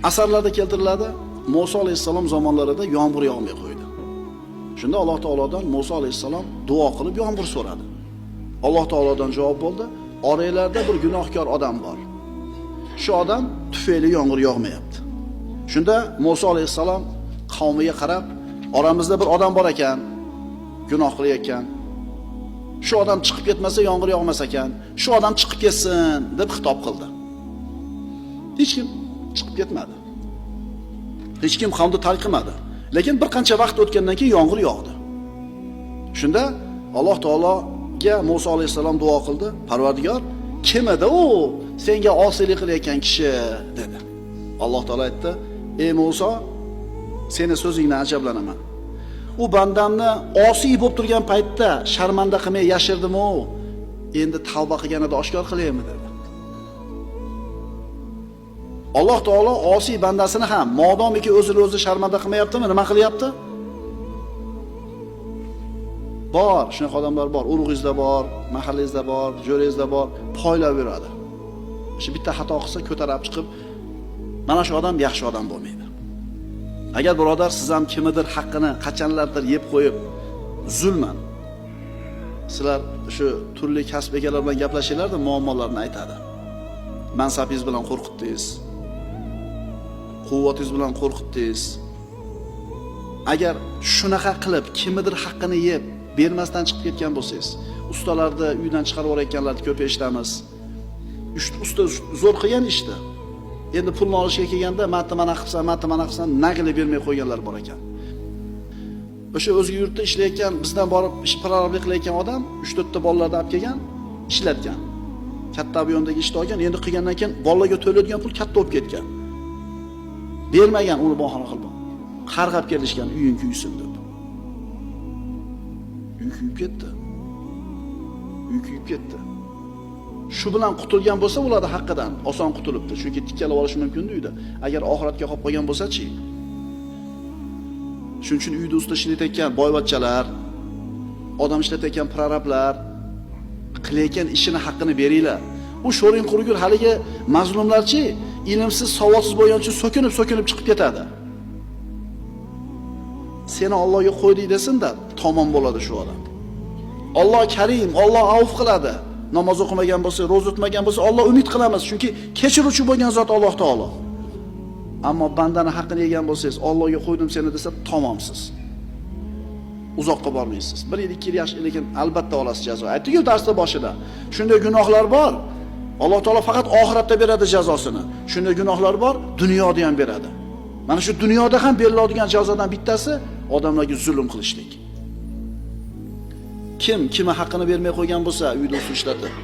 Asarlarda keltiriladi, Musa alayhissalom zamonlarida yomg'ir yog'may qo'ydi. Shunda Alloh taolodan Musa alayhissalom duo qilib yomg'ir so'radi. Alloh taolodan javob bo'ldi: "Oranglarda bir gunohkor odam bor. Shu odam tufayli yomg'ir yog'mayapti." Shunda Musa alayhissalom qavmiga qarab, "Oramizda bir odam bor ekan, gunoh qilayotgan. Shu odam chiqib ketmasa yomg'ir yog'mas ekan. Shu odam chiqib ketsin" deb xitob qildi. Hech kim chiqib ketmadi. Hech kim qavmni tark qilmadi. Lekin bir qancha vaqt o'tgandan keyin yomg'ir yog'di. Shunda Alloh taologa Musa alayhissalom duo qildi: "Parvardigor, kim edi u senga osiylik qilayotgan kishi?" dedi. Alloh taolo aytdi: "Ey Musa, seni so'zingdan ajablanaman. U bandamni osiy bo'lib turgan paytda sharmanda qilmay yashirdim-u, endi tavba qilganida oshkor qilaymi?" dedi. Alloh taolo osiy bandasini ham modomiki o'zini o'zi sharmanda qilmayaptimi, nima qilyapti? Bor, shunaqa odamlar bor, urug'ingizda bor, mahallangizda bor, jo'rangizda bor, poylab yuradi. Shu bitta xato qilsa ko'tarib chiqib, mana shu odam yaxshi odam bo'lmaydi. Agar birodar siz ham kimidir haqqini qachonlardir yeb qo'yib, zulman sizlar shu turli kasb egalari bilan gaplashinglarda muammolarni aytadi. Mansabingiz bilan qo'rqitdingiz. Quvvatingiz bilan qo'rqitdingiz. Agar shunaqa qilib kimidir haqqini yeb bermasdan chiqib ketgan bo'lsangiz, ustalarni uydan chiqarib yuborayotganlarni ko'p eshitamiz. Usta zo'r qilgan ishdi. Endi pulni olishga kelganda mana qilsan, nagili bermay qo'yganlar bor ekan. O'sha o'zga yurtda ishlayotgan, bizdan borib ish prorablik qilayotgan odam 3-4 ta bolalarni olib kelgan, ishlatgan. Katta ob'yomdagi ishni olgan, endi qilgandan keyin bolalarga to'laydigan pul katta bo'lib ketgan. Bermagan, uni bahona qilib. Qarg'ab kelishgan, uying kuysin deb. Uy kuyib ketdi. Uy kuyib ketdi. Shu bilan qutulgan bo'lsa, ularning haqqidan oson qutulibdi. Chunki tikkalab olish mumkin uyda. Agar oxiratga qolib qolgan bo'lsa-chi? Shuning uchun uyda usta ishlayotgan boyvachchalar, odam ishlatayotgan prorablar qilayotgan ishini haqqini beringlar. U sho'ring qurgur haligi mazlumlarchi, ilmsiz, savodsiz bo'lgan uchun so'kinib chiqib ketadi. Seni Allohga qo'ydik desin-da, tamom bo'ladi shu odam. Alloh Karim, Alloh avf qiladi. Namoz o'qimagan bo'lsa, ro'za tutmagan bo'lsa, Alloh umid qilamiz, chunki kechiruvchi bo'lgan zot Alloh taolo. Ammo bandani haqqini yegan bo'lsangiz, Allohga qo'ydim seni desa, tamomsiz. Uzoqqa bormaysiz. 1 yil, 2 yil yaxshi, lekin albatta olasiz jazo. Aytdik-ku darsda boshida. Shunday gunohlar bor. Alloh taolo faqat oxiratda beradi jazosini. Shunday gunohlar bor, dunyoda ham beradi. Mana shu dunyoda ham beriladigan jazodan bittasi odamlarga zulm qilishlik. Kim haqqini bermay qo'ygan bo'lsa, uyda usul ishlatib,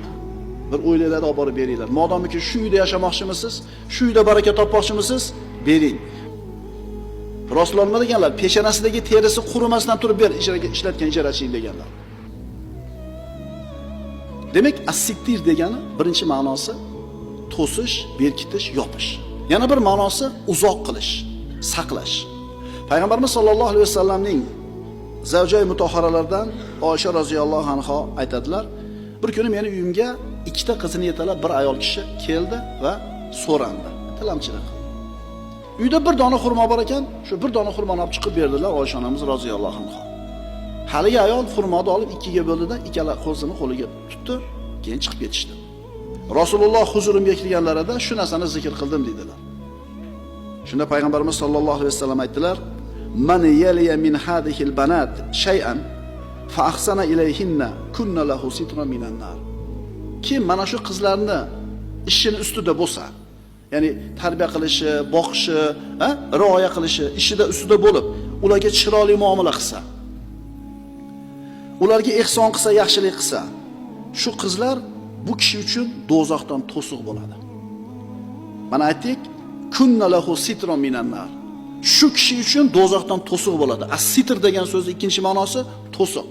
bir o'ylaylarni olib borib beringlar. Modomiki shu uyda yashamoqchimisiz, shu uyda baraka topmoqchimisiz, bering. Rasululloh nima deganlar? Peshonasidagi terisi qurimasdan turib ber, ishlatgan ijarachi deganlar. Demak, as-sittir degani birinchi ma'nosi to'sish, berkitish, yopish. Yana bir ma'nosi uzoq qilish, saqlash. Payg'ambarimiz sollallohu alayhi vasallamning zavjay mutahharalardan Oysha roziyallohu anha aytadilar: "Bir kuni meni uyimga 2 ta qizini yetalab bir ayol kishi keldi va so'randi, tilamchilik qildi. Uyda bir dona xurmo bor ekan, shu bir dona xurmoni olib chiqib berdilar Oysha onamiz roziyallohu anha. Haligi ayol xurmoni olib 2ga bo'ldida, ikkala qo'lini qo'liga tutdi, keyin chiqib ketishdi. Rasululloh huzurimga kelganlarida shu narsani zikr qildim dedilar. Shunda payg'ambarimiz sollallohu alayhi vasallam aytdilar: "Man yaliya min hadihil banat shay'an fa ahsana ilayhinna kunna lahu sitran minan nar." Kim mana shu qizlarni ishini ustida bo'lsa, ya'ni tarbiya qilishi, boqishi, rioya qilishi, ishida ustida bo'lib, ularga chiroyli muomala qilsa, ularga ihson qilsa, yaxshilik qilsa, shu qizlar bu kishi uchun do'zaxdan to'siq bo'ladi. Mana aytdik, kunna lahu sitran minan nar. Shu kishi uchun do'zaxdan to'siq bo'ladi. As-sitr degan so'zning ikkinchi ma'nosi to'siq.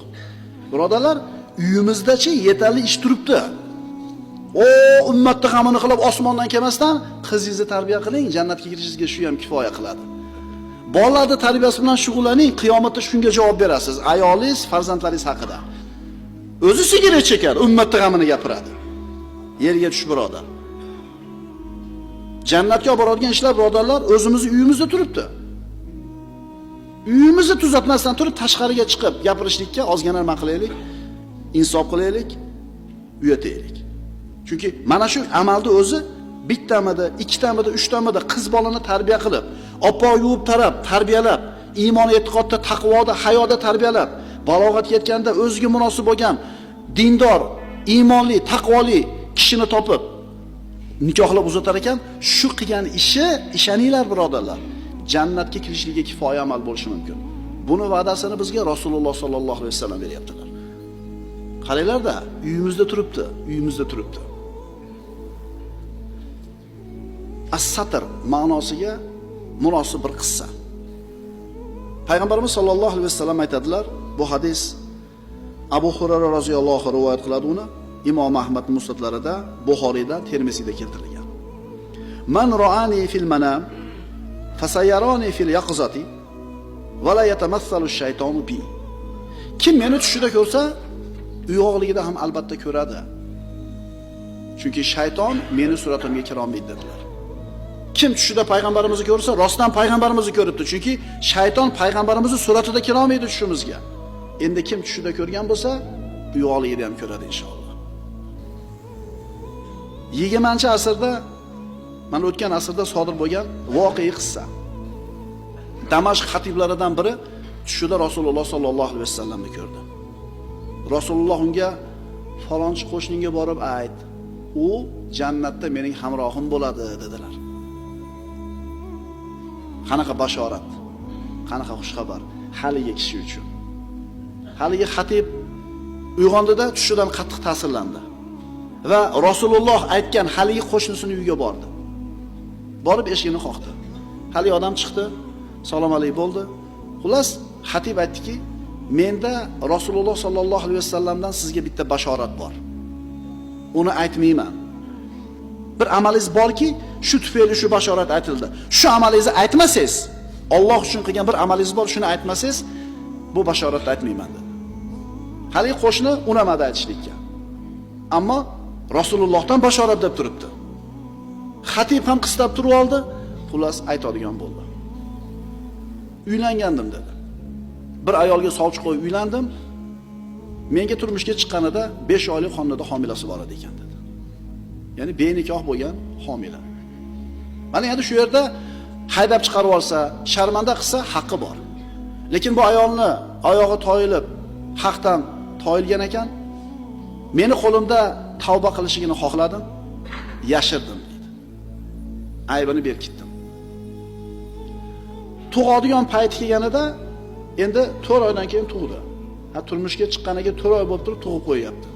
Birodarlar, uyimizda-chi yetarli ish turibdi. Ummatni g'amini qilib osmondan kelmasdan qizingizni tarbiya qiling, jannatga kirishingizga shu ham kifoya qiladi. Bolalarni tarbiyasi bilan shug'ullaning, qiyomatda shunga javob berasiz. Ayolingiz, farzandlaringiz haqida. O'zi sigaret chekar, ummatni g'amini gapiradi. Yerga tush birodar. Jannatga olib boradigan ishlar birodarlar o'zimizni uyimizda turibdi. Uyimizni tuzatmasdan turib tashqariga chiqib gapirishlikka ozgina nima qilaylik? Insof qilaylik, uyataylik. Chunki mana shu amalni o'zi bittamida, ikkitamida, uchtamida qiz bolani tarbiya qilib, oppoq yuvib tarab, tarbiyalab, iymon, e'tiqodda, taqvoda, hayoda tarbiyalab, balog'atga yetganda o'ziga munosib bo'lgan dindor, iymonli, taqvoli kishini topib nikohlab uzatar ekan, shu qilgan ishi, ishoninglar birodarlar, jannatga kirishligiga kifoya amal bo'lishi mumkin. Buni va'dasini bizga Rasululloh sollallohu alayhi vasallam beryaptilar. Qaranglar-da, uyimizda turibdi, uyimizda turibdi. As-satr ma'nosiga munosib bir qissa. Payg'ambarimiz sollallohu alayhi vasallam aytadilar, bu hadis Abu Hurayra roziyallohu anhu rivoyat qiladi uni. Imom Ahmad musnadlarida, Buxoriyda, Termiziyda keltirilgan. Man ra'ani fil manam fasayarani fil yaqzati va la yatamassalu ash-shaytonu bi. Kim meni tushida ko'rsa, uyg'oqligida ham albatta ko'radi. Chunki shayton meni suratimga kira olmaydi dedilar. Kim tushida payg'ambarimizni ko'rsa, rostdan payg'ambarimizni ko'ribdi. Chunki shayton payg'ambarimizni suratida kira olmaydi tushimizga. Endi kim tushida ko'rgan bo'lsa, uyg'oqligida ham ko'radi inshaalloh. 20-asrda, mana o'tgan asrda sodir bo'lgan voqea qissa. Damashq xatiblaridan biri tushida Rasululloh sollallohu alayhi vasallamni ko'rdi. Rasululloh unga falonchi qo'shningga borib ayt, u jannatda mening hamrohim bo'ladi dedilar. Qanaqa bashorat, qanaqa xush xabar haligi kishi uchun. Haligi xatib uyg'ondida tushidan qattiq ta'sirlandi va Rasululloh aytgan haligi qo'shnisining uyiga bordi. Borib eshigini qoqdi. Haligi odam chiqdi, salom alaykum bo'ldi. Xullas, xatib aytdiki, menda Rasululloh sollallohu alayhi vasallamdan sizga bitta bashorat bor. Uni aytmayman. Bir amalingiz borki, shu tufayli shu bashorat aytildi. Shu amalingizni aytmasangiz, Alloh uchun qilgan bir amalingiz bor, shuni aytmasangiz, bu bashoratni aytmayman dedi. Haligi qo'shni unamadi aytishlikka. Ammo Rasulullohdan bashorat deb turibdi. Xatib ham qistab turib oldi, xullas aytadigan bo'ldi. Uylangandim dedi. Bir ayolga sovchi qo'yib uylandim. Menga turmushga chiqqanida 5 oylik xonada homilasi bor edi ekan dedi. Ya'ni benikoh bo'lgan homila. Mana endi shu yerda haydab chiqarib olsa, sharmanda qilsa haqqi bor. Lekin bu ayolni oyog'i toyilib, haqdan toyilgan ekan, meni qo'limda tavba qilishigini xohladim, yashirdim dedi. Aybini berib ketdim. Tug'adigan payti kelganida endi 4 oydan keyin tug'di. Turmushga chiqqaniga 4 oy bo'lib turib tug'ib qo'yapti.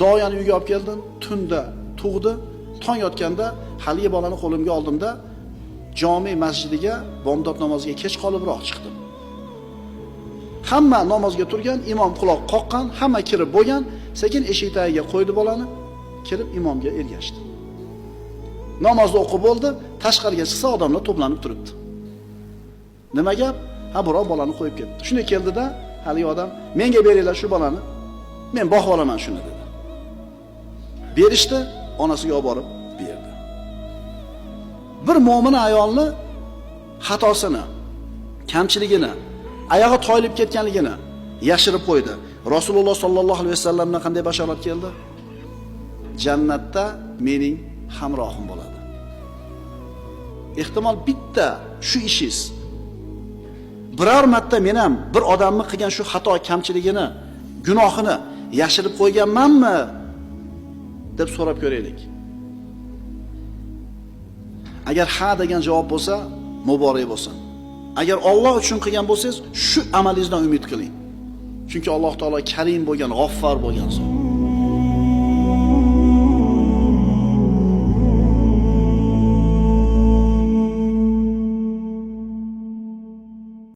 Doyani uyga olib keldim, tunda tug'di. Tong yotganda haligi bolani qo'limga oldimda jome masjidiga bomdod namoziga kech qolibroq chiqdim. Hamma namozga turgan, imom quloq qoqqan, hamma kirib bo'lgan, sekin eshik tagiga qo'ydi bolani, kirib imomga ergashdi. Namozni o'qib bo'ldi, tashqariga chiqsa odamlar to'planib turibdi. Nima gap? Ha, birov bolani qo'yib ketdi. Shunday keldida, haligi odam, menga beringlar shu bolani, men boqib olaman shuni dedi. Berishdi, onasiga olib borib berdi. Bir mo'min ayolni xatosini, kamchiligini, oyog'i toyilib ketganligini yashirib qo'ydi. Rasululloh sollallohu alayhi vasallamdan qanday bashorat keldi? Jannatda mening hamrohim bo'ladi. Ehtimol bitta shu ishingiz biror marta men ham bir odamni qilgan shu xato, kamchiligini, gunohini yashirib qo'yganmanmi deb so'rab ko'raylik. Agar ha degan javob bo'lsa, muborak bo'lsin. Agar Alloh uchun qilgan bo'lsangiz, shu amalingizdan umid qiling. Chunki Alloh taolo Karim bo'lgan, G'affar bo'lgan zot.